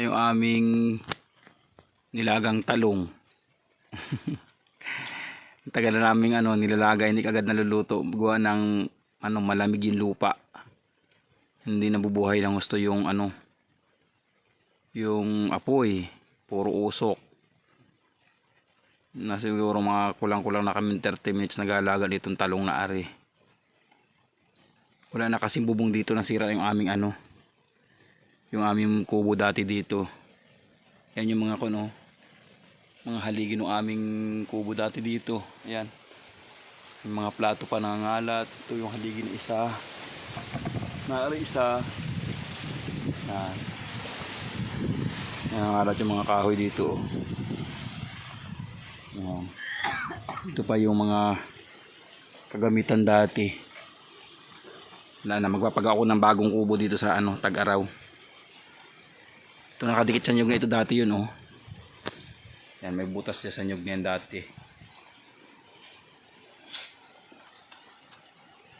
Yung aming nilagang talong. Tagal na naming nilalagay, hindi kagad naluluto. Gawa ng malamig yung lupa. Hindi nabubuhay ng gusto yung yung apoy. Puro usok. Na siguro mga kulang-kulang na kami 30 minutes nag-aalaga nitong talong na ari. Wala na kasing bubong dito, nasira yung aming yung aming kubo dati dito. Yan yung mga mga haligi ng aming kubo dati dito. Ayan. Yung mga plato pa nangangalat. Ito yung haligi ng isa. Naari isa. Yan. Nangangalat yung mga kahoy dito. Ayan. Ito pa yung mga kagamitan dati. Wala na, magpapagawa ako ng bagong kubo dito sa Tag-Araw. Ito nakadikit sa nyug na ito dati yun. Yan, may butas siya sa nyug na yan dati.